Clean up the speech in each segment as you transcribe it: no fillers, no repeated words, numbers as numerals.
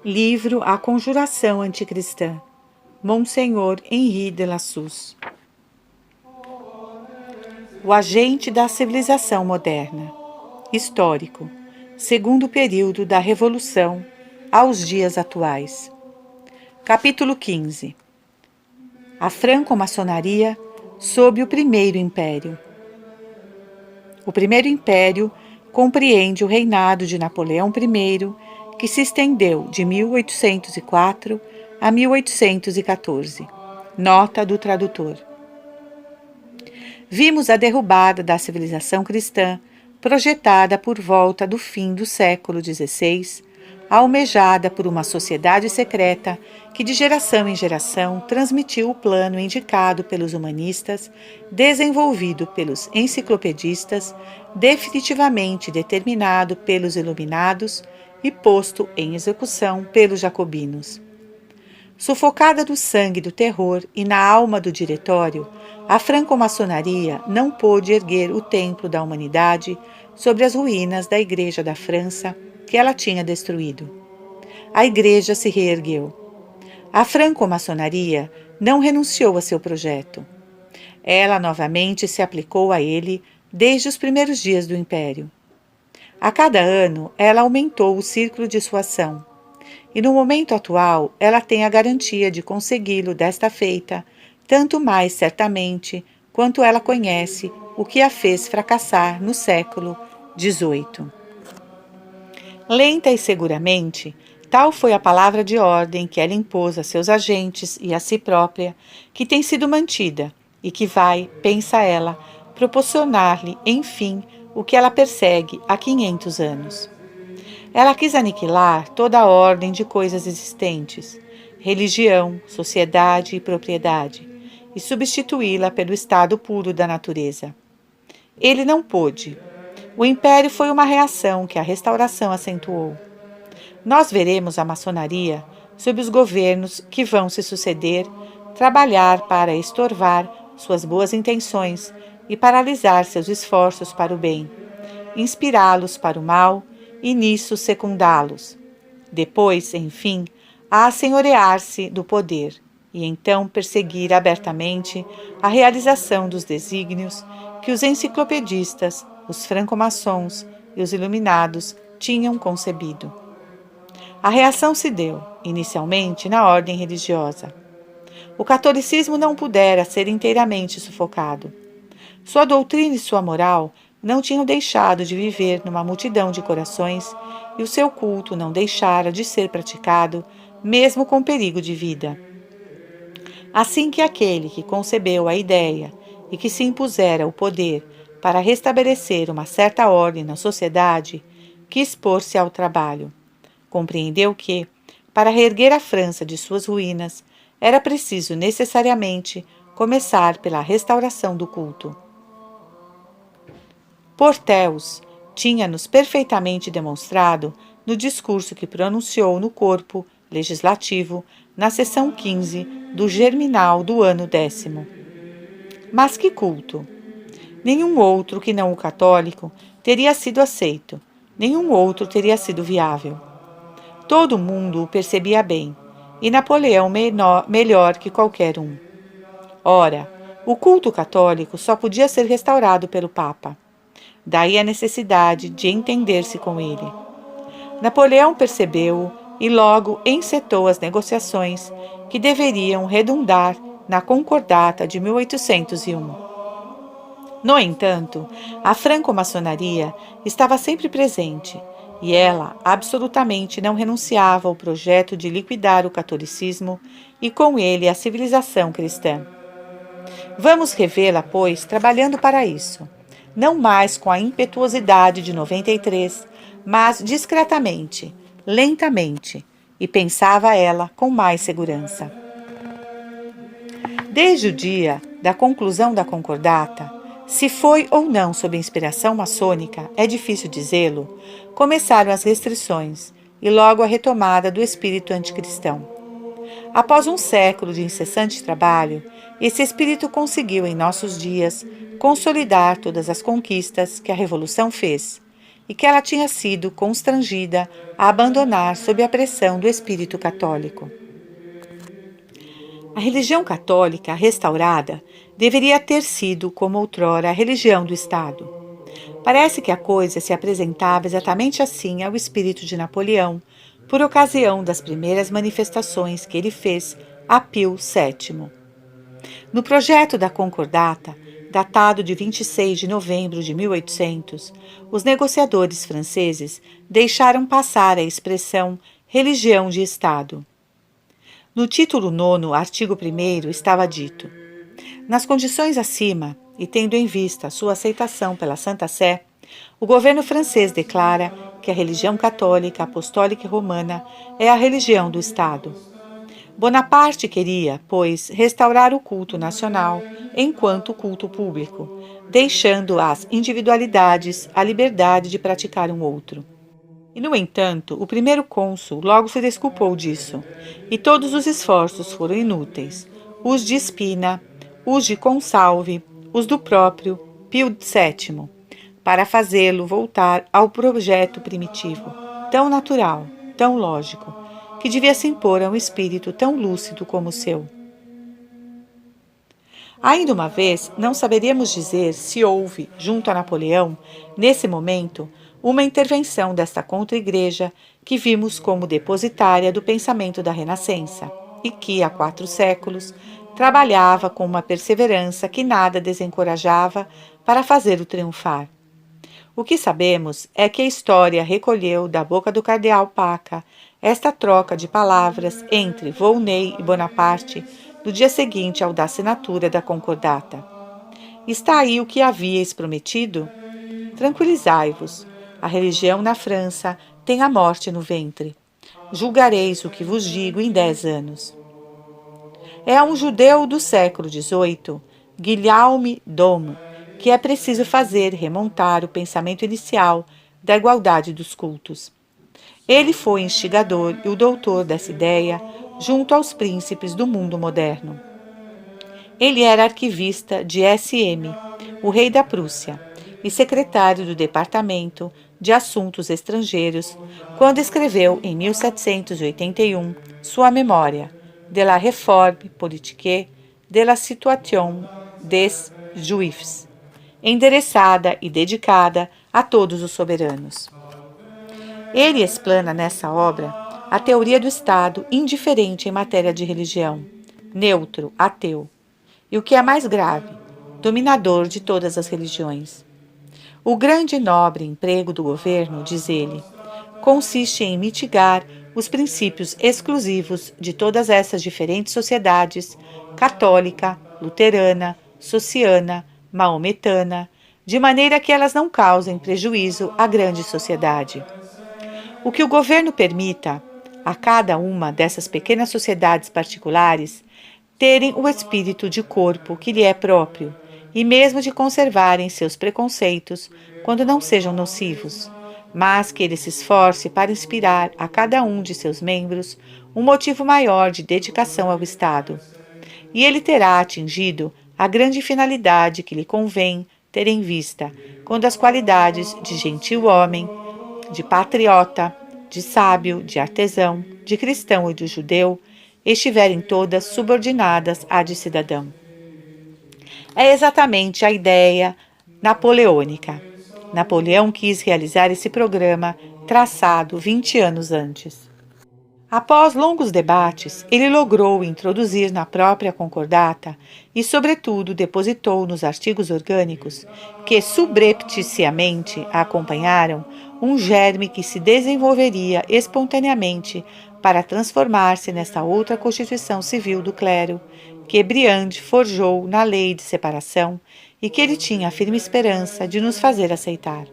Livro A Conjuração Anticristã, Monsenhor Henri de Lassus. O agente da civilização moderna. Histórico. Segundo período da Revolução aos dias atuais. Capítulo 15. A franco-maçonaria sob o Primeiro Império. O Primeiro Império compreende o reinado de Napoleão I, que se estendeu de 1804 a 1814. Nota do tradutor. Vimos a derrubada da civilização cristã, projetada por volta do fim do século XVI, almejada por uma sociedade secreta que de geração em geração transmitiu o plano indicado pelos humanistas, desenvolvido pelos enciclopedistas, definitivamente determinado pelos iluminados e posto em execução pelos jacobinos. Sufocada do sangue do terror e na alma do diretório, a franco-maçonaria não pôde erguer o templo da humanidade sobre as ruínas da Igreja da França que ela tinha destruído. A Igreja se reergueu. A franco-maçonaria não renunciou a seu projeto. Ela novamente se aplicou a ele desde os primeiros dias do Império. A cada ano, ela aumentou o círculo de sua ação. E no momento atual, ela tem a garantia de consegui-lo desta feita, tanto mais certamente quanto ela conhece o que a fez fracassar no século XVIII. Lenta e seguramente, tal foi a palavra de ordem que ela impôs a seus agentes e a si própria, que tem sido mantida e que vai, pensa ela, proporcionar-lhe, enfim, o que ela persegue há 500 anos. Ela quis aniquilar toda a ordem de coisas existentes, religião, sociedade e propriedade, e substituí-la pelo estado puro da natureza. Ele não pôde. O império foi uma reação que a restauração acentuou. Nós veremos a maçonaria, sob os governos que vão se suceder, trabalhar para estorvar suas boas intenções e paralisar seus esforços para o bem, inspirá-los para o mal e nisso secundá-los. Depois, enfim, a assenhorear-se do poder e então perseguir abertamente a realização dos desígnios que os enciclopedistas, os franco-maçons e os iluminados tinham concebido. A reação se deu, inicialmente, na ordem religiosa. O catolicismo não pudera ser inteiramente sufocado. Sua doutrina e sua moral não tinham deixado de viver numa multidão de corações e o seu culto não deixara de ser praticado, mesmo com perigo de vida. Assim que aquele que concebeu a ideia e que se impusera o poder para restabelecer uma certa ordem na sociedade, quis pôr-se ao trabalho. Compreendeu que, para reerguer a França de suas ruínas, era preciso necessariamente começar pela restauração do culto. Porteus tinha-nos perfeitamente demonstrado no discurso que pronunciou no corpo legislativo na sessão 15 do Germinal do ano 10º. Mas que culto! Nenhum outro que não o católico teria sido aceito, nenhum outro teria sido viável. Todo mundo o percebia bem, e Napoleão melhor que qualquer um. Ora, o culto católico só podia ser restaurado pelo Papa. Daí a necessidade de entender-se com ele. Napoleão percebeu-o e logo encetou as negociações que deveriam redundar na Concordata de 1801. No entanto, a franco-maçonaria estava sempre presente e ela absolutamente não renunciava ao projeto de liquidar o catolicismo e com ele a civilização cristã. Vamos revê-la, pois, trabalhando para isso. Não mais com a impetuosidade de 93, mas discretamente, lentamente, e pensava ela com mais segurança. Desde o dia da conclusão da concordata, se foi ou não sob inspiração maçônica, é difícil dizê-lo, começaram as restrições e logo a retomada do espírito anticristão. Após um século de incessante trabalho, esse espírito conseguiu em nossos dias consolidar todas as conquistas que a Revolução fez, e que ela tinha sido constrangida a abandonar sob a pressão do espírito católico. A religião católica restaurada deveria ter sido, como outrora, a religião do Estado. Parece que a coisa se apresentava exatamente assim ao espírito de Napoleão, por ocasião das primeiras manifestações que ele fez a Pio VII. No projeto da Concordata, datado de 26 de novembro de 1800, os negociadores franceses deixaram passar a expressão religião de Estado. No título 9º, artigo 1º, estava dito: nas condições acima, e tendo em vista sua aceitação pela Santa Sé, o governo francês declara que a religião católica, apostólica e romana é a religião do Estado. Bonaparte queria, pois, restaurar o culto nacional enquanto culto público, deixando às individualidades a liberdade de praticar um outro. E, no entanto, o primeiro cônsul logo se desculpou disso, e todos os esforços foram inúteis, os de Spina, os de Consalvi, os do próprio Pio VII, para fazê-lo voltar ao projeto primitivo, tão natural, tão lógico, que devia se impor a um espírito tão lúcido como o seu. Ainda uma vez, não saberíamos dizer se houve, junto a Napoleão, nesse momento, uma intervenção desta contra-igreja que vimos como depositária do pensamento da Renascença e que, há 4 séculos, trabalhava com uma perseverança que nada desencorajava para fazer-o triunfar. O que sabemos é que a história recolheu da boca do cardeal Paca esta troca de palavras entre Volney e Bonaparte no dia seguinte ao da assinatura da Concordata. Está aí o que havíeis prometido? Tranquilizai-vos. A religião na França tem a morte no ventre. Julgareis o que vos digo em 10 anos. É a um judeu do século XVIII, Guillaume Domo, que é preciso fazer remontar o pensamento inicial da igualdade dos cultos. Ele foi instigador e o doutor dessa ideia junto aos príncipes do mundo moderno. Ele era arquivista de SM, o rei da Prússia, e secretário do Departamento de Assuntos Estrangeiros, quando escreveu em 1781 sua memória de la réforme politique de la situation des Juifs, endereçada e dedicada a todos os soberanos. Ele explana nessa obra a teoria do Estado indiferente em matéria de religião, neutro, ateu, e o que é mais grave, dominador de todas as religiões. O grande e nobre emprego do governo, diz ele, consiste em mitigar os princípios exclusivos de todas essas diferentes sociedades, católica, luterana, sociana, maometana, de maneira que elas não causem prejuízo à grande sociedade. O que o governo permita a cada uma dessas pequenas sociedades particulares terem o espírito de corpo que lhe é próprio, e mesmo de conservarem seus preconceitos quando não sejam nocivos, mas que ele se esforce para inspirar a cada um de seus membros um motivo maior de dedicação ao Estado. E ele terá atingido a grande finalidade que lhe convém ter em vista, quando as qualidades de gentil homem, de patriota, de sábio, de artesão, de cristão e de judeu estiverem todas subordinadas à de cidadão. É exatamente a ideia napoleônica. Napoleão quis realizar esse programa traçado 20 anos antes. Após longos debates, ele logrou introduzir na própria concordata e, sobretudo, depositou nos artigos orgânicos, que subrepticiamente a acompanharam, um germe que se desenvolveria espontaneamente para transformar-se nesta outra Constituição Civil do Clero, que Briand forjou na Lei de Separação e que ele tinha a firme esperança de nos fazer aceitar.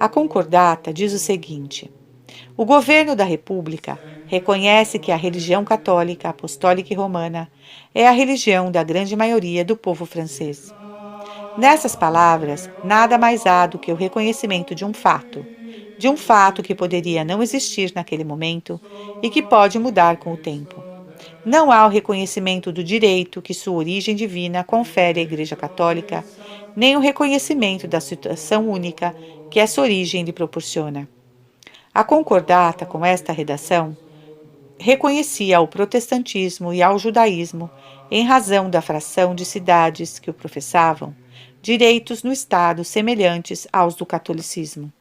A concordata diz o seguinte: o governo da República reconhece que a religião católica, apostólica e romana é a religião da grande maioria do povo francês. Nessas palavras, nada mais há do que o reconhecimento de um fato que poderia não existir naquele momento e que pode mudar com o tempo. Não há o reconhecimento do direito que sua origem divina confere à Igreja Católica nem o reconhecimento da situação única que essa origem lhe proporciona. A concordata, com esta redação, reconhecia ao protestantismo e ao judaísmo, em razão da fração de cidades que o professavam, direitos no Estado semelhantes aos do catolicismo.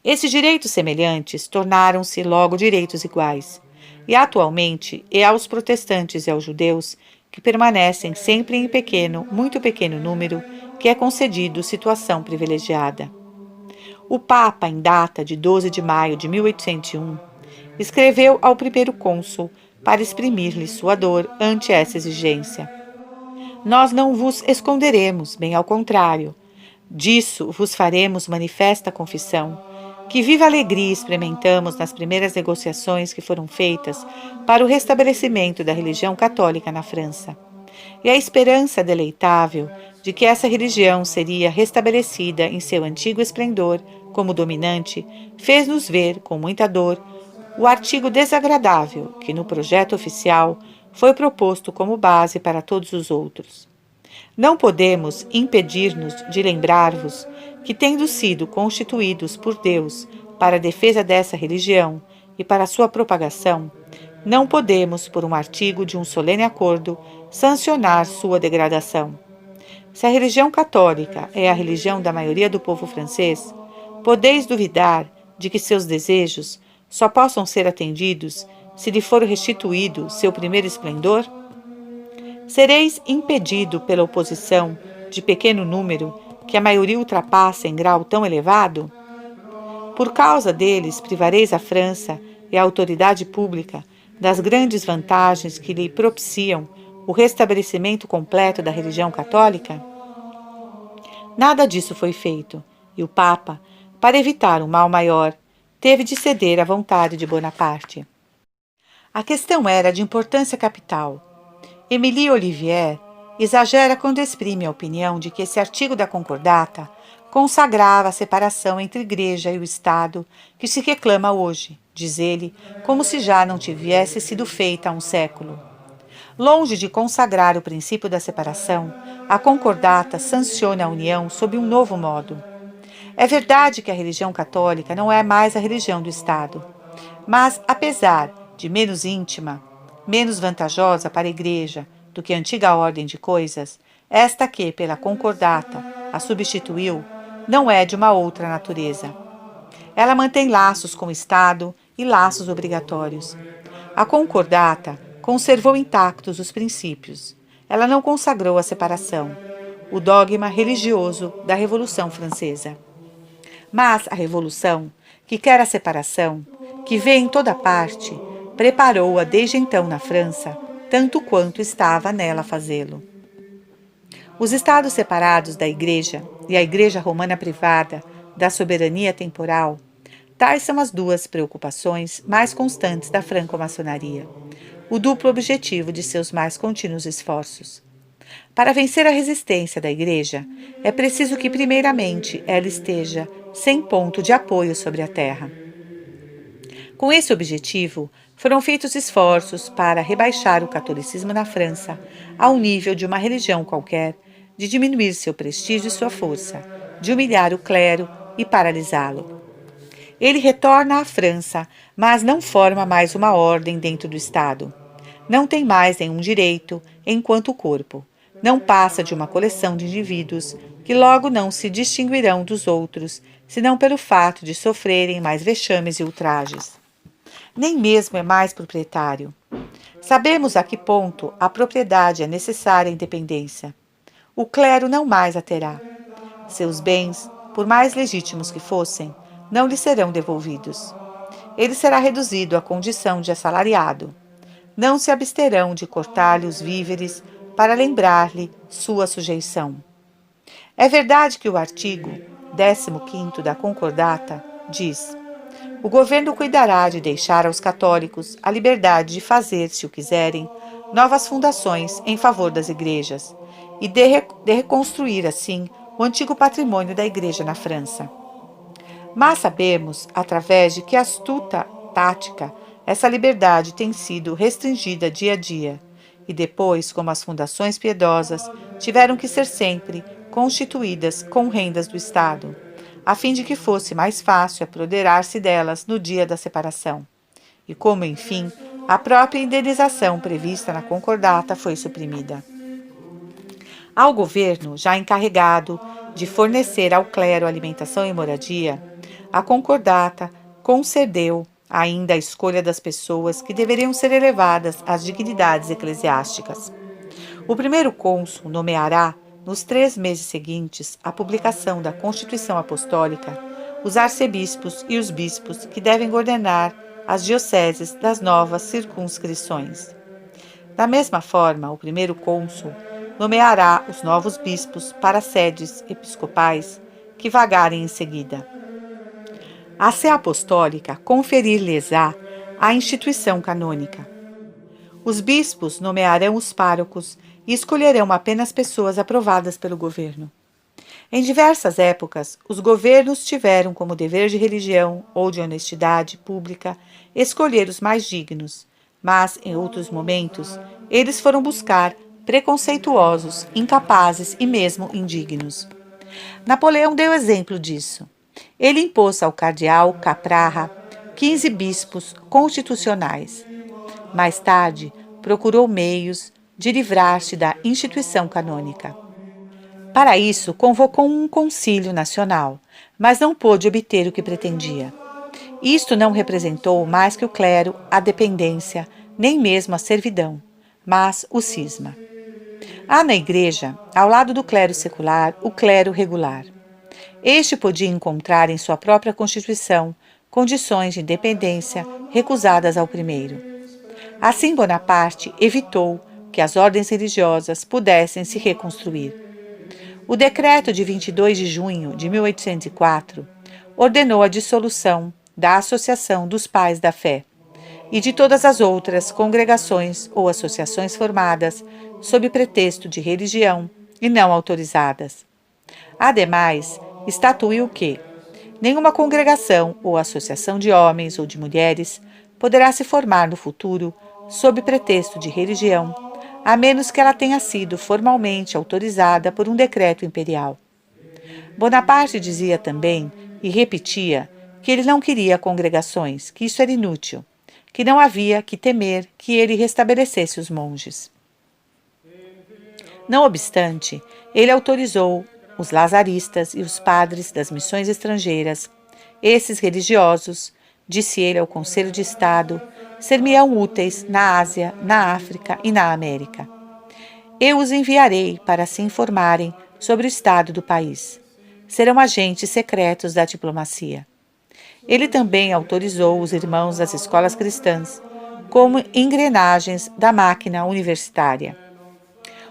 Esses direitos semelhantes tornaram-se logo direitos iguais, e atualmente é aos protestantes e aos judeus, que permanecem sempre em pequeno, muito pequeno número, que é concedido situação privilegiada. O Papa, em data de 12 de maio de 1801, escreveu ao primeiro cônsul para exprimir-lhe sua dor ante essa exigência. Nós não vos esconderemos, bem ao contrário. Disso vos faremos manifesta confissão, que viva alegria experimentamos nas primeiras negociações que foram feitas para o restabelecimento da religião católica na França. E a esperança deleitável de que essa religião seria restabelecida em seu antigo esplendor como dominante, fez-nos ver, com muita dor, o artigo desagradável que no projeto oficial foi proposto como base para todos os outros. Não podemos impedir-nos de lembrar-vos que, tendo sido constituídos por Deus para a defesa dessa religião e para a sua propagação, não podemos, por um artigo de um solene acordo, sancionar sua degradação. Se a religião católica é a religião da maioria do povo francês, podeis duvidar de que seus desejos só possam ser atendidos se lhe for restituído seu primeiro esplendor? Sereis impedido pela oposição de pequeno número que a maioria ultrapassa em grau tão elevado? Por causa deles, privareis a França e a autoridade pública das grandes vantagens que lhe propiciam o restabelecimento completo da religião católica? Nada disso foi feito, e o Papa, para evitar um mal maior, teve de ceder à vontade de Bonaparte. A questão era de importância capital. Émilie Ollivier exagera quando exprime a opinião de que esse artigo da concordata consagrava a separação entre a Igreja e o Estado que se reclama hoje, diz ele, como se já não tivesse sido feita há um século. Longe de consagrar o princípio da separação, a concordata sanciona a união sob um novo modo. É verdade que a religião católica não é mais a religião do Estado, mas, apesar de menos íntima, menos vantajosa para a Igreja do que a antiga ordem de coisas, esta que, pela concordata, a substituiu, não é de uma outra natureza. Ela mantém laços com o Estado e laços obrigatórios. A concordata conservou intactos os princípios. Ela não consagrou a separação, o dogma religioso da Revolução Francesa. Mas a Revolução, que quer a separação, que vê em toda parte, preparou-a desde então na França, tanto quanto estava nela a fazê-lo. Os estados separados da Igreja e a Igreja Romana privada da soberania temporal, tais são as duas preocupações mais constantes da franco-maçonaria, o duplo objetivo de seus mais contínuos esforços. Para vencer a resistência da Igreja, é preciso que, primeiramente, ela esteja sem ponto de apoio sobre a terra. Com esse objetivo, foram feitos esforços para rebaixar o catolicismo na França ao nível de uma religião qualquer, de diminuir seu prestígio e sua força, de humilhar o clero e paralisá-lo. Ele retorna à França, mas não forma mais uma ordem dentro do Estado. Não tem mais nenhum direito enquanto corpo. Não passa de uma coleção de indivíduos que logo não se distinguirão dos outros, senão pelo fato de sofrerem mais vexames e ultrajes. Nem mesmo é mais proprietário. Sabemos a que ponto a propriedade é necessária à independência. O clero não mais a terá. Seus bens, por mais legítimos que fossem, não lhe serão devolvidos. Ele será reduzido à condição de assalariado. Não se absterão de cortar-lhe os víveres para lembrar-lhe sua sujeição. É verdade que o artigo 15º da Concordata diz: o governo cuidará de deixar aos católicos a liberdade de fazer, se o quiserem, novas fundações em favor das igrejas e de reconstruir, assim, o antigo patrimônio da Igreja na França. Mas sabemos, através de que astuta tática, essa liberdade tem sido restringida dia a dia, e depois, como as fundações piedosas tiveram que ser sempre constituídas com rendas do Estado, a fim de que fosse mais fácil apoderar-se delas no dia da separação. E como, enfim, a própria indenização prevista na concordata foi suprimida. Ao governo, já encarregado de fornecer ao clero alimentação e moradia, a concordata concedeu ainda a escolha das pessoas que deveriam ser elevadas às dignidades eclesiásticas. O primeiro cônsul nomeará, nos 3 meses seguintes à publicação da Constituição Apostólica, os arcebispos e os bispos que devem ordenar as dioceses das novas circunscrições. Da mesma forma, o primeiro cônsul nomeará os novos bispos para sedes episcopais que vagarem em seguida. A Sé Apostólica conferir-lhes-á a instituição canônica. Os bispos nomearão os párocos e escolherão apenas pessoas aprovadas pelo governo. Em diversas épocas, os governos tiveram como dever de religião ou de honestidade pública escolher os mais dignos, mas, em outros momentos, eles foram buscar preconceituosos, incapazes e mesmo indignos. Napoleão deu exemplo disso. Ele impôs ao cardeal Caprara 15 bispos constitucionais. Mais tarde, procurou meios de livrar-se da instituição canônica. Para isso, convocou um concílio nacional, mas não pôde obter o que pretendia. Isto não representou mais que o clero, a dependência, nem mesmo a servidão, mas o cisma. Há na Igreja, ao lado do clero secular, o clero regular. Este podia encontrar em sua própria Constituição condições de independência recusadas ao primeiro. Assim, Bonaparte evitou que as ordens religiosas pudessem se reconstruir. O decreto de 22 de junho de 1804 ordenou a dissolução da Associação dos Pais da Fé e de todas as outras congregações ou associações formadas sob pretexto de religião e não autorizadas. Ademais, estatuiu que nenhuma congregação ou associação de homens ou de mulheres poderá se formar no futuro sob pretexto de religião, a menos que ela tenha sido formalmente autorizada por um decreto imperial. Bonaparte dizia também, e repetia, que ele não queria congregações, que isso era inútil, que não havia que temer que ele restabelecesse os monges. Não obstante, ele autorizou os lazaristas e os padres das missões estrangeiras. Esses religiosos, disse ele ao Conselho de Estado, ser-me-ão úteis na Ásia, na África e na América. Eu os enviarei para se informarem sobre o estado do país. Serão agentes secretos da diplomacia. Ele também autorizou os irmãos das escolas cristãs como engrenagens da máquina universitária.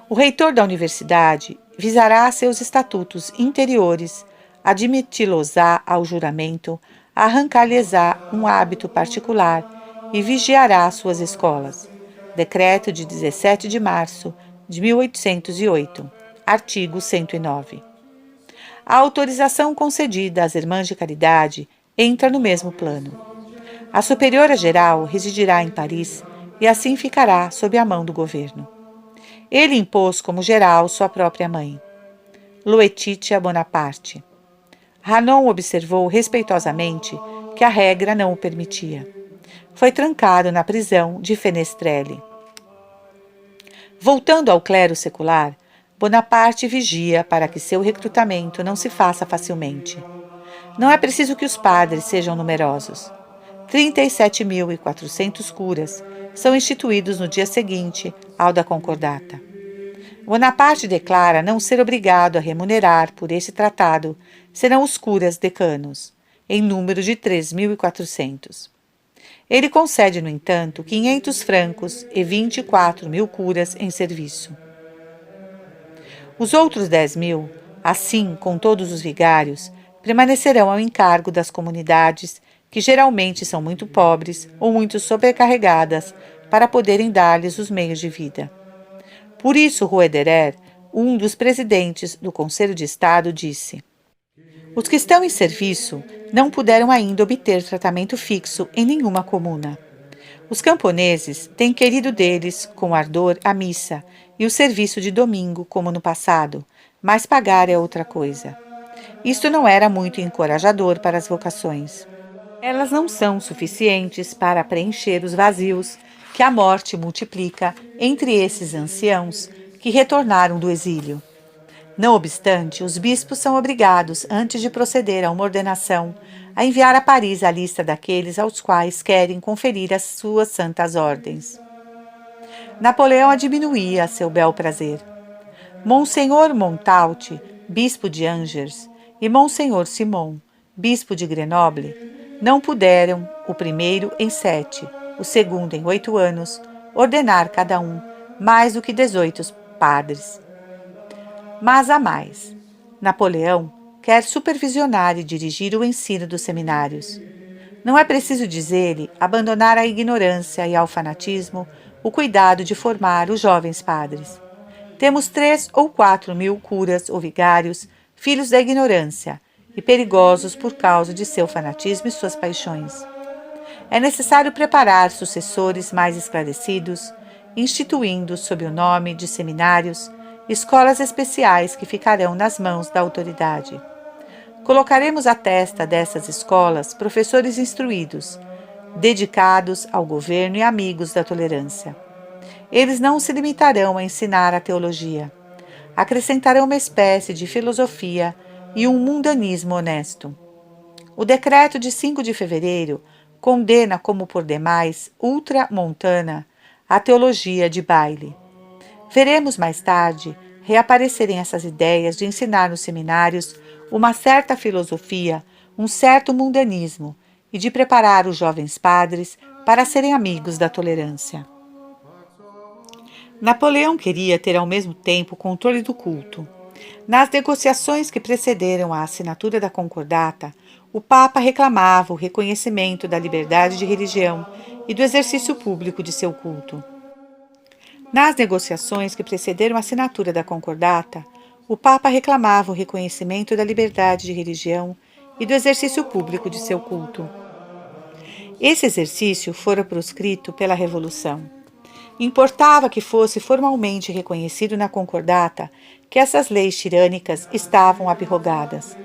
O reitor da universidade visará seus estatutos interiores, admiti-los-á ao juramento, arrancar-lhes-á um hábito particular e vigiará suas escolas. Decreto de 17 de março de 1808, artigo 109. A autorização concedida às irmãs de caridade entra no mesmo plano. A superiora geral residirá em Paris e assim ficará sob a mão do governo. Ele impôs como geral sua própria mãe, Luetitia Bonaparte. Ranon observou respeitosamente que a regra não o permitia. Foi trancado na prisão de Fenestrelle. Voltando ao clero secular, Bonaparte vigia para que seu recrutamento não se faça facilmente. Não é preciso que os padres sejam numerosos. 37.400 curas são instituídos no dia seguinte ao da concordata. Bonaparte declara não ser obrigado a remunerar por esse tratado senão os curas decanos, em número de 3.400. Ele concede, no entanto, 500 francos e 24.000 curas em serviço. Os outros 10.000, assim com todos os vigários, permanecerão ao encargo das comunidades, que geralmente são muito pobres ou muito sobrecarregadas para poderem dar-lhes os meios de vida. Por isso, Roederer, um dos presidentes do Conselho de Estado, disse: os que estão em serviço não puderam ainda obter tratamento fixo em nenhuma comuna. Os camponeses têm querido deles com ardor a missa e o serviço de domingo, como no passado, mas pagar é outra coisa. Isto não era muito encorajador para as vocações. Elas não são suficientes para preencher os vazios que a morte multiplica entre esses anciãos que retornaram do exílio. Não obstante, os bispos são obrigados, antes de proceder a uma ordenação, a enviar a Paris a lista daqueles aos quais querem conferir as suas santas ordens. Napoleão a diminuía a seu bel prazer. Monsenhor Montaut, bispo de Angers, e Monsenhor Simon, bispo de Grenoble, não puderam, o primeiro em 7, o segundo em 8 anos, ordenar cada um mais do que 18 padres. Mas há mais. Napoleão quer supervisionar e dirigir o ensino dos seminários. Não é preciso, diz-ele, abandonar à ignorância e ao fanatismo o cuidado de formar os jovens padres. Temos 3 ou 4 mil curas ou vigários, filhos da ignorância, e perigosos por causa de seu fanatismo e suas paixões. É necessário preparar sucessores mais esclarecidos, instituindo, sob o nome de seminários, escolas especiais que ficarão nas mãos da autoridade. Colocaremos à testa dessas escolas professores instruídos, dedicados ao governo e amigos da tolerância. Eles não se limitarão a ensinar a teologia. Acrescentarão uma espécie de filosofia e um mundanismo honesto. O decreto de 5 de fevereiro condena como por demais ultramontana a teologia de baile. Veremos mais tarde reaparecerem essas ideias de ensinar nos seminários uma certa filosofia, um certo mundanismo e de preparar os jovens padres para serem amigos da tolerância. Napoleão queria ter ao mesmo tempo o controle do culto. Nas negociações que precederam a assinatura da Concordata, o Papa reclamava o reconhecimento da liberdade de religião e do exercício público de seu culto. Nas negociações que precederam a assinatura da Concordata, o Papa reclamava o reconhecimento da liberdade de religião e do exercício público de seu culto. Esse exercício fora proscrito pela Revolução. Importava que fosse formalmente reconhecido na Concordata que essas leis tirânicas estavam abrogadas.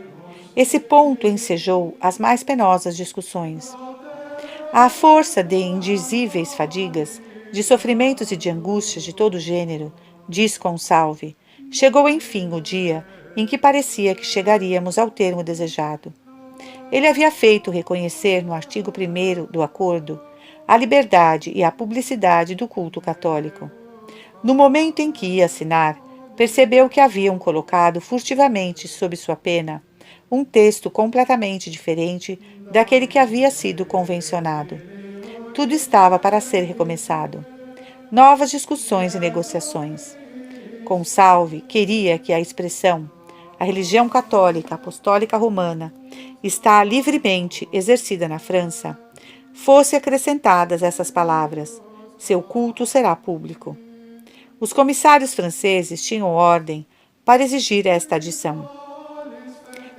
Esse ponto ensejou as mais penosas discussões. À força de indizíveis fadigas, de sofrimentos e de angústias de todo gênero, diz Consalve, chegou enfim o dia em que parecia que chegaríamos ao termo desejado. Ele havia feito reconhecer no artigo 1º do acordo a liberdade e a publicidade do culto católico. No momento em que ia assinar, percebeu que haviam colocado furtivamente sob sua pena um texto completamente diferente daquele que havia sido convencionado. Tudo estava para ser recomeçado. Novas discussões e negociações. Consalve queria que a expressão "a religião católica apostólica romana está livremente exercida na França" fosse acrescentadas essas palavras: "seu culto será público". Os comissários franceses tinham ordem para exigir esta adição,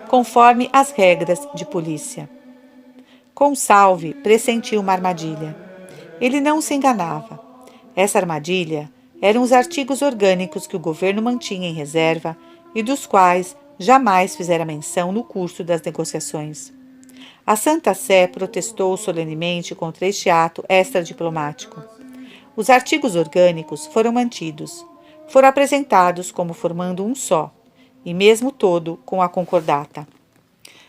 conforme as regras de polícia. Consalve pressentiu uma armadilha. Ele não se enganava. Essa armadilha eram os artigos orgânicos que o governo mantinha em reserva e dos quais jamais fizera menção no curso das negociações. A Santa Sé protestou solenemente contra este ato extradiplomático. Os artigos orgânicos foram mantidos, foram apresentados como formando um só, e mesmo todo com a concordata.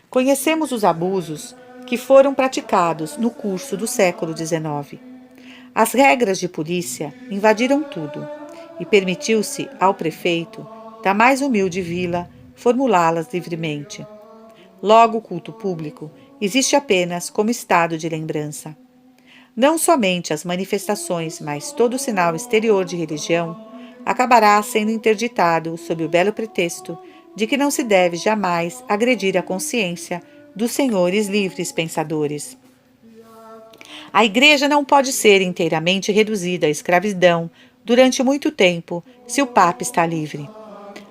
Conhecemos os abusos que foram praticados no curso do século XIX. As regras de polícia invadiram tudo, e permitiu-se ao prefeito da mais humilde vila formulá-las livremente. Logo, o culto público existe apenas como estado de lembrança. Não somente as manifestações, mas todo sinal exterior de religião acabará sendo interditado sob o belo pretexto de que não se deve jamais agredir a consciência dos senhores livres pensadores. A Igreja não pode ser inteiramente reduzida à escravidão durante muito tempo se o Papa está livre.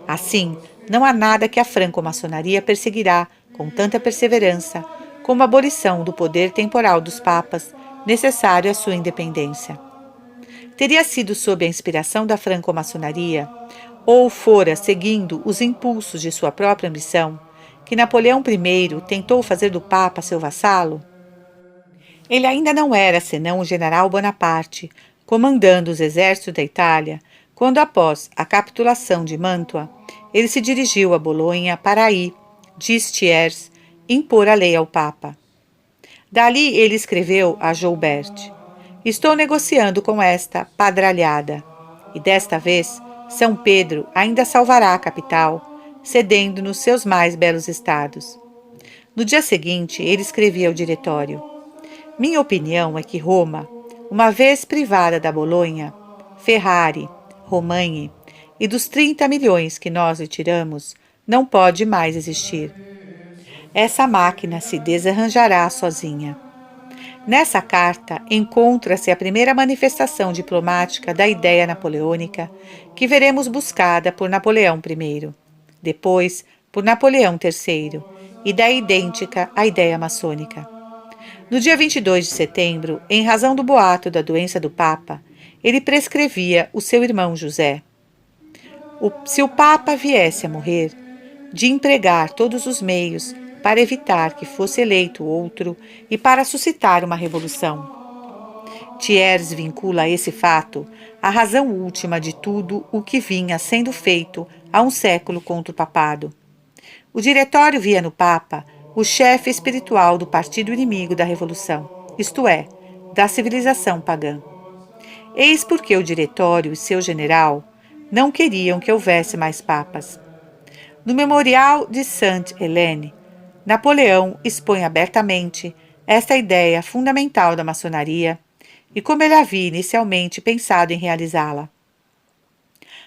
Assim, não há nada que a franco-maçonaria perseguirá com tanta perseverança como a abolição do poder temporal dos papas necessário à sua independência. Teria sido sob a inspiração da franco-maçonaria ou fora seguindo os impulsos de sua própria ambição, que Napoleão I tentou fazer do Papa seu vassalo? Ele ainda não era senão o general Bonaparte, comandando os exércitos da Itália, quando após a capitulação de Mantua, ele se dirigiu a Bolonha para aí, diz Thiers, impor a lei ao Papa. Dali ele escreveu a Joubert: estou negociando com esta padralhada, e desta vez São Pedro ainda salvará a capital, cedendo-nos seus mais belos estados. No dia seguinte, ele escrevia ao diretório: minha opinião é que Roma, uma vez privada da Bolonha, Ferrari, Romagne e dos 30 milhões que nós lhe tiramos, não pode mais existir. Essa máquina se desarranjará sozinha. Nessa carta encontra-se a primeira manifestação diplomática da ideia napoleônica que veremos buscada por Napoleão I, depois por Napoleão III, e daí idêntica à ideia maçônica. No dia 22 de setembro, em razão do boato da doença do Papa, ele prescrevia o seu irmão José: se o Papa viesse a morrer, de empregar todos os meios para evitar que fosse eleito outro e para suscitar uma revolução. Thiers vincula a esse fato a razão última de tudo o que vinha sendo feito há um século contra o papado. O diretório via no Papa o chefe espiritual do partido inimigo da revolução, isto é, da civilização pagã. Eis porque o diretório e seu general não queriam que houvesse mais papas. No Memorial de Sainte-Hélène, Napoleão expõe abertamente esta ideia fundamental da maçonaria e como ele havia inicialmente pensado em realizá-la.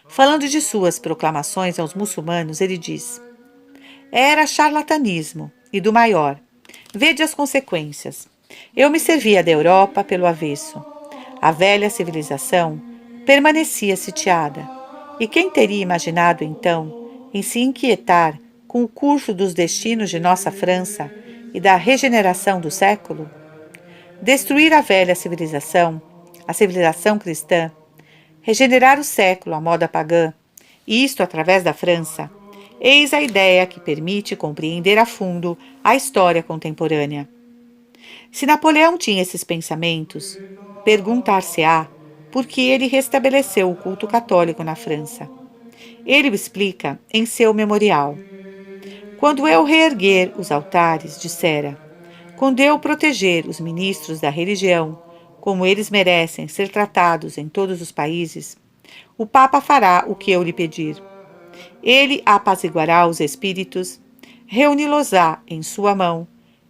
Falando de suas proclamações aos muçulmanos, ele diz: era charlatanismo, e do maior. Vede as consequências. Eu me servia da Europa pelo avesso. A velha civilização permanecia sitiada. E quem teria imaginado, então, em se inquietar com o curso dos destinos de nossa França e da regeneração do século? Destruir a velha civilização, a civilização cristã, regenerar o século à moda pagã, e isto através da França, eis a ideia que permite compreender a fundo a história contemporânea. Se Napoleão tinha esses pensamentos, perguntar-se-á por que ele restabeleceu o culto católico na França. Ele o explica em seu memorial. Quando eu reerguer os altares, dissera, quando eu proteger os ministros da religião, como eles merecem ser tratados em todos os países, o Papa fará o que eu lhe pedir. Ele apaziguará os espíritos, reuni-los-á em sua mão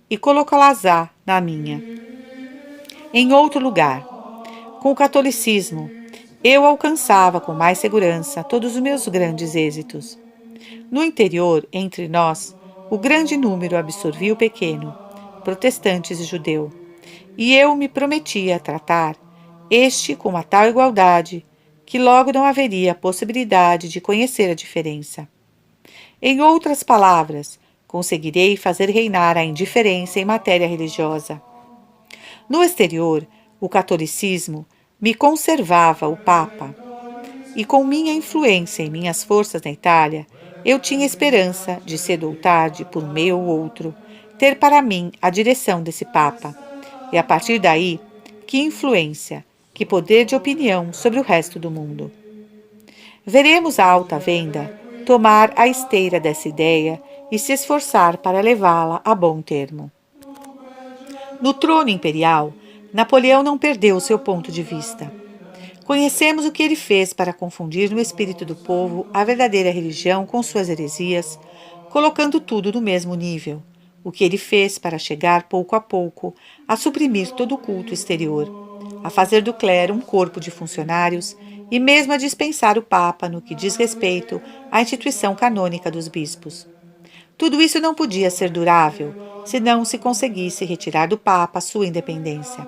e colocá-las-á na minha. Em outro lugar, com o catolicismo, eu alcançava com mais segurança todos os meus grandes êxitos. No interior, entre nós, o grande número absorvia o pequeno, protestantes e judeu, e eu me prometia tratar este com uma tal igualdade que logo não haveria possibilidade de conhecer a diferença. Em outras palavras, conseguirei fazer reinar a indiferença em matéria religiosa. No exterior, o catolicismo me conservava o Papa, e com minha influência e minhas forças na Itália, eu tinha esperança de cedo ou tarde, por meio ou outro, ter para mim a direção desse Papa, e a partir daí, que influência, que poder de opinião sobre o resto do mundo. Veremos a alta venda tomar a esteira dessa ideia e se esforçar para levá-la a bom termo. No trono imperial, Napoleão não perdeu seu ponto de vista. Conhecemos o que ele fez para confundir no espírito do povo a verdadeira religião com suas heresias, colocando tudo no mesmo nível. O que ele fez para chegar pouco a pouco a suprimir todo o culto exterior, a fazer do clero um corpo de funcionários e mesmo a dispensar o Papa no que diz respeito à instituição canônica dos bispos. Tudo isso não podia ser durável se não se conseguisse retirar do Papa sua independência.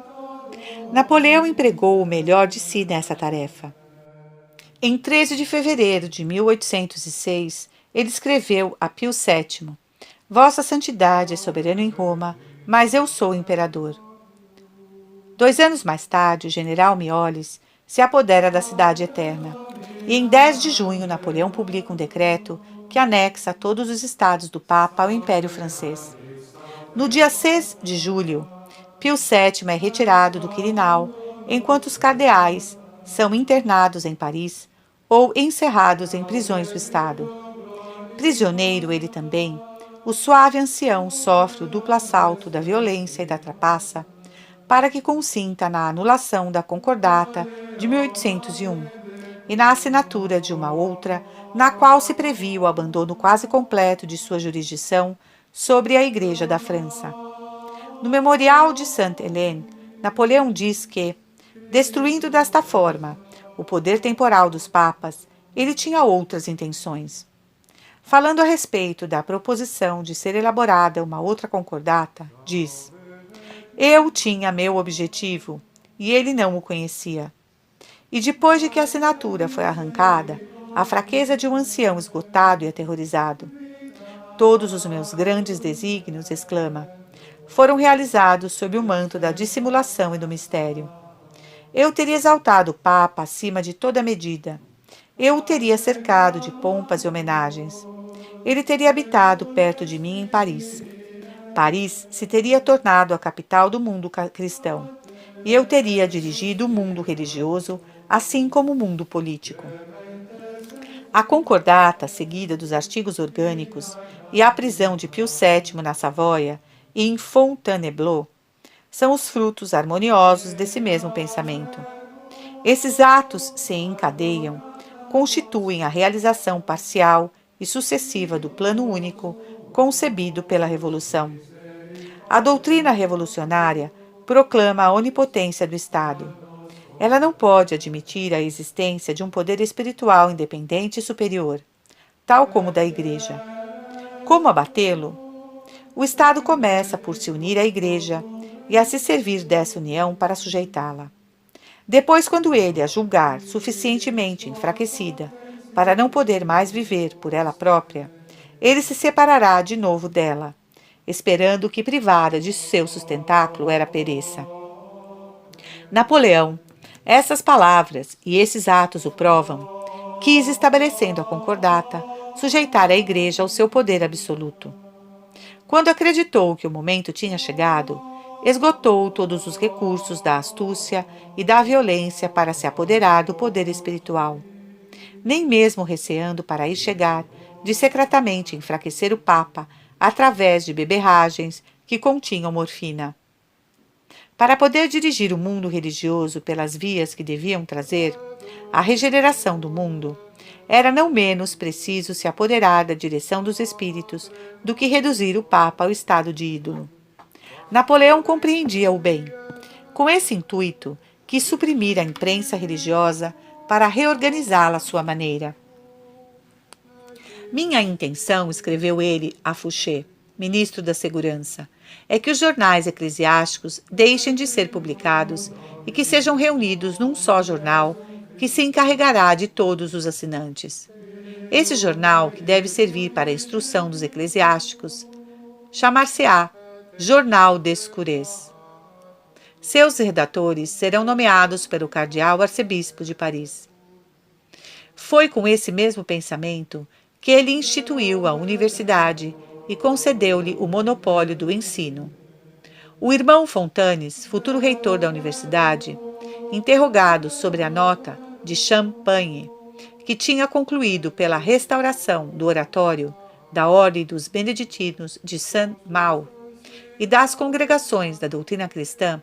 Napoleão empregou o melhor de si nessa tarefa. Em 13 de fevereiro de 1806, ele escreveu a Pio VII: Vossa Santidade é soberano em Roma, mas eu sou imperador. 2 anos mais tarde, o general Miolis se apodera da cidade eterna e em 10 de junho Napoleão publica um decreto que anexa todos os estados do Papa ao Império Francês. No dia 6 de julho, Pio VII é retirado do Quirinal, enquanto os cardeais são internados em Paris ou encerrados em prisões do Estado. Prisioneiro ele também, o suave ancião sofre o duplo assalto da violência e da trapaça para que consinta na anulação da Concordata de 1801 e na assinatura de uma outra, na qual se previa o abandono quase completo de sua jurisdição sobre a Igreja da França. No Memorial de Sainte-Hélène, Napoleão diz que, destruindo desta forma o poder temporal dos papas, ele tinha outras intenções. Falando a respeito da proposição de ser elaborada uma outra concordata, diz: eu tinha meu objetivo e ele não o conhecia. E depois de que a assinatura foi arrancada, a fraqueza de um ancião esgotado e aterrorizado. Todos os meus grandes desígnios, exclama, foram realizados sob o manto da dissimulação e do mistério. Eu teria exaltado o Papa acima de toda medida. Eu o teria cercado de pompas e homenagens. Ele teria habitado perto de mim em Paris. Paris se teria tornado a capital do mundo cristão, e eu teria dirigido o mundo religioso, assim como o mundo político. A concordata, seguida dos artigos orgânicos, e a prisão de Pio VII na Savoia e em Fontainebleau, são os frutos harmoniosos desse mesmo pensamento. Esses atos se encadeiam, constituem a realização parcial e sucessiva do plano único concebido pela Revolução. A doutrina revolucionária proclama a onipotência do Estado. Ela não pode admitir a existência de um poder espiritual independente e superior, tal como o da Igreja. Como abatê-lo? O Estado começa por se unir à Igreja e a se servir dessa união para sujeitá-la. Depois, quando ele a julgar suficientemente enfraquecida para não poder mais viver por ela própria, ele se separará de novo dela, esperando que privada de seu sustentáculo ela pereça. Napoleão, essas palavras e esses atos o provam, quis, estabelecendo a concordata, sujeitar a Igreja ao seu poder absoluto. Quando acreditou que o momento tinha chegado, esgotou todos os recursos da astúcia e da violência para se apoderar do poder espiritual. Nem mesmo receando para aí chegar, de secretamente enfraquecer o Papa através de beberragens que continham morfina. Para poder dirigir o mundo religioso pelas vias que deviam trazer a regeneração do mundo, era não menos preciso se apoderar da direção dos espíritos do que reduzir o Papa ao estado de ídolo. Napoleão compreendia o bem. Com esse intuito, quis suprimir a imprensa religiosa para reorganizá-la à sua maneira. Minha intenção, escreveu ele a Fouché, ministro da Segurança, é que os jornais eclesiásticos deixem de ser publicados e que sejam reunidos num só jornal que se encarregará de todos os assinantes. Esse jornal, que deve servir para a instrução dos eclesiásticos, chamar-se-á Jornal des Curés. Seus redatores serão nomeados pelo cardeal arcebispo de Paris. Foi com esse mesmo pensamento que ele instituiu a universidade e concedeu-lhe o monopólio do ensino. O irmão Fontanes, futuro reitor da universidade, interrogado sobre a nota de Champagne, que tinha concluído pela restauração do oratório da Ordem dos Beneditinos de Saint-Malo e das congregações da doutrina cristã,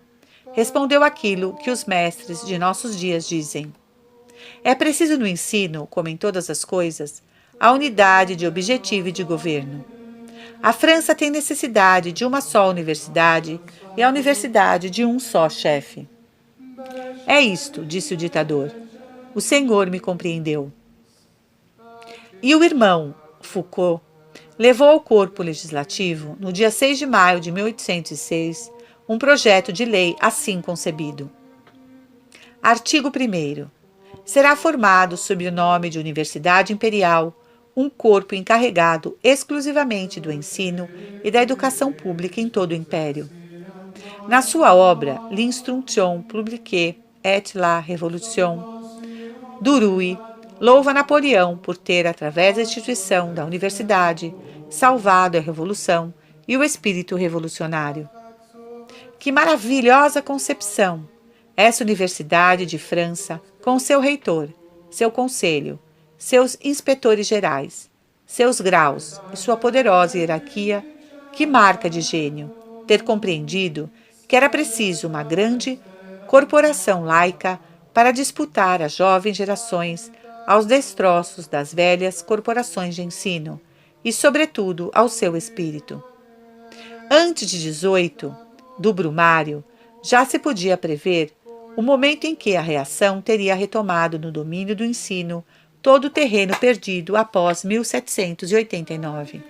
respondeu aquilo que os mestres de nossos dias dizem. É preciso no ensino, como em todas as coisas, a unidade de objetivo e de governo. A França tem necessidade de uma só universidade e a universidade de um só chefe. É isto, disse o ditador. O senhor me compreendeu. E o irmão Foucault levou ao corpo legislativo, no dia 6 de maio de 1806, um projeto de lei assim concebido. Artigo 1º. Será formado sob o nome de Universidade Imperial um corpo encarregado exclusivamente do ensino e da educação pública em todo o Império. Na sua obra L'Instruction publique et la Révolution, Duruy louva Napoleão por ter, através da instituição da universidade, salvado a revolução e o espírito revolucionário. Que maravilhosa concepção! Essa universidade de França, com seu reitor, seu conselho, seus inspetores gerais, seus graus e sua poderosa hierarquia, que marca de gênio, ter compreendido que era preciso uma grande corporação laica para disputar as jovens gerações aos destroços das velhas corporações de ensino e, sobretudo, ao seu espírito. Antes de 18, do Brumário, já se podia prever o momento em que a reação teria retomado no domínio do ensino todo o terreno perdido após 1789.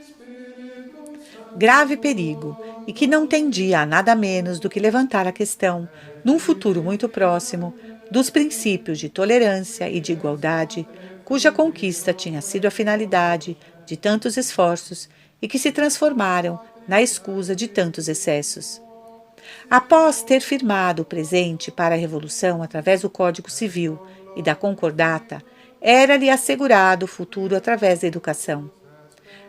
Grave perigo, e que não tendia a nada menos do que levantar a questão, num futuro muito próximo, dos princípios de tolerância e de igualdade, cuja conquista tinha sido a finalidade de tantos esforços e que se transformaram na escusa de tantos excessos. Após ter firmado o presente para a Revolução através do Código Civil e da Concordata, era-lhe assegurado o futuro através da educação.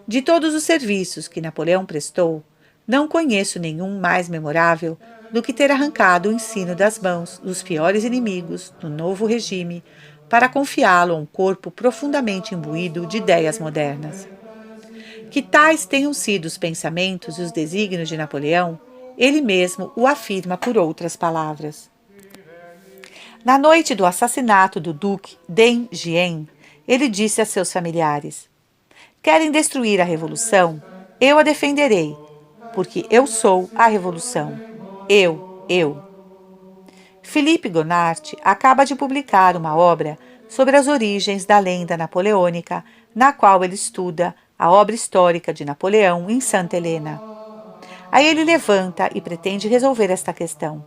De todos os serviços que Napoleão prestou, não conheço nenhum mais memorável do que ter arrancado o ensino das mãos dos piores inimigos do novo regime para confiá-lo a um corpo profundamente imbuído de ideias modernas. Que tais tenham sido os pensamentos e os desígnios de Napoleão, ele mesmo o afirma por outras palavras. Na noite do assassinato do Duque d'Enghien, ele disse a seus familiares: querem destruir a Revolução? Eu a defenderei, porque eu sou a Revolução. Eu. Philippe Gonart acaba de publicar uma obra sobre as origens da lenda napoleônica, na qual ele estuda a obra histórica de Napoleão em Santa Helena. Aí ele levanta e pretende resolver esta questão.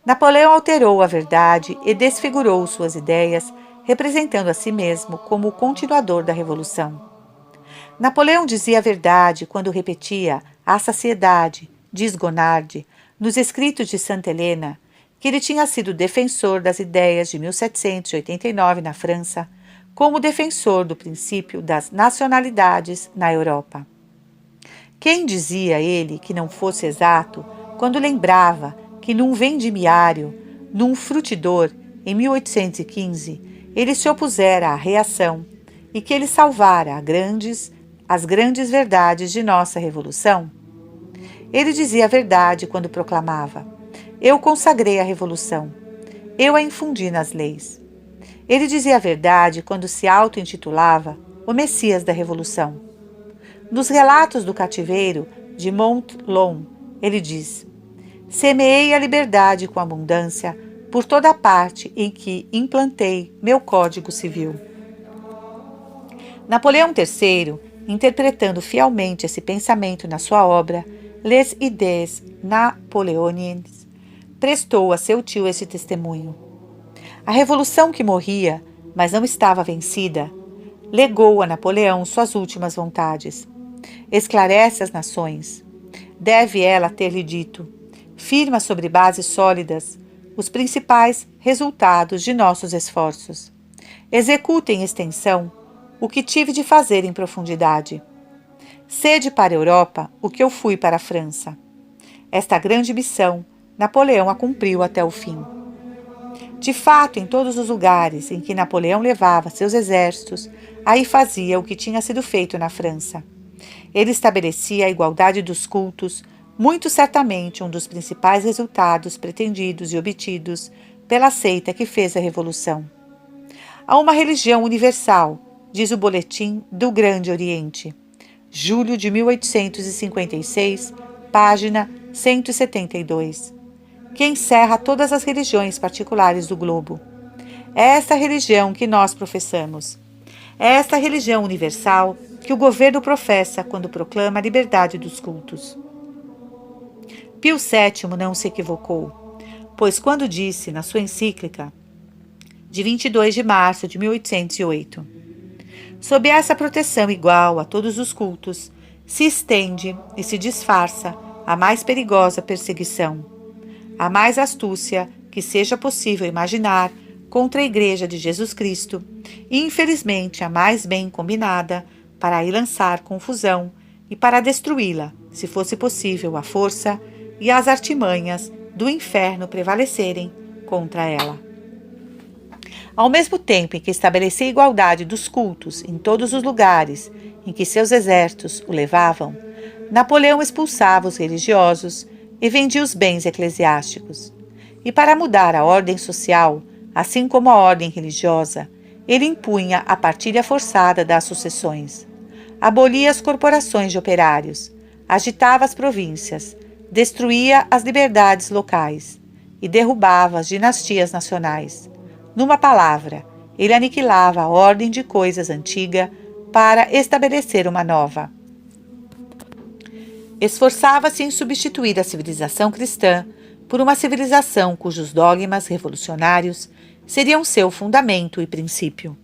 Napoleão alterou a verdade e desfigurou suas ideias, representando a si mesmo como o continuador da Revolução. Napoleão dizia a verdade quando repetia à saciedade, diz Gonard, nos escritos de Santa Helena, que ele tinha sido defensor das ideias de 1789 na França, como defensor do princípio das nacionalidades na Europa. Quem dizia ele que não fosse exato quando lembrava que num vendimiário, num frutidor, em 1815, ele se opusera à reação e que ele salvara as grandes verdades de nossa Revolução? Ele dizia a verdade quando proclamava: eu consagrei a Revolução, eu a infundi nas leis. Ele dizia a verdade quando se auto-intitulava o Messias da Revolução. Nos relatos do cativeiro de Montlon, ele diz: semeei a liberdade com abundância por toda a parte em que implantei meu Código Civil. Napoleão III, interpretando fielmente esse pensamento na sua obra Les Idées Napoléoniennes, prestou a seu tio esse testemunho. A revolução que morria, mas não estava vencida, legou a Napoleão suas últimas vontades. Esclarece as nações. Deve ela ter-lhe dito: firma sobre bases sólidas os principais resultados de nossos esforços. Execute em extensão o que tive de fazer em profundidade. Sede para a Europa o que eu fui para a França. Esta grande missão, Napoleão a cumpriu até o fim. De fato, em todos os lugares em que Napoleão levava seus exércitos, aí fazia o que tinha sido feito na França. Ele estabelecia a igualdade dos cultos, muito certamente um dos principais resultados pretendidos e obtidos pela seita que fez a Revolução. Há uma religião universal, diz o Boletim do Grande Oriente, julho de 1856, página 172, que encerra todas as religiões particulares do globo. É esta religião que nós professamos. É esta religião universal que o governo professa quando proclama a liberdade dos cultos. Pio VII não se equivocou, pois quando disse na sua encíclica de 22 de março de 1808, sob essa proteção igual a todos os cultos, se estende e se disfarça a mais perigosa perseguição, a mais astúcia que seja possível imaginar contra a Igreja de Jesus Cristo e, infelizmente, a mais bem combinada para aí lançar confusão e para destruí-la, se fosse possível, à força e as artimanhas do inferno prevalecerem contra ela. Ao mesmo tempo em que estabelecia a igualdade dos cultos em todos os lugares em que seus exércitos o levavam, Napoleão expulsava os religiosos e vendia os bens eclesiásticos. E para mudar a ordem social, assim como a ordem religiosa, ele impunha a partilha forçada das sucessões, abolia as corporações de operários, agitava as províncias, destruía as liberdades locais e derrubava as dinastias nacionais. Numa palavra, ele aniquilava a ordem de coisas antiga para estabelecer uma nova. Esforçava-se em substituir a civilização cristã por uma civilização cujos dogmas revolucionários seriam seu fundamento e princípio.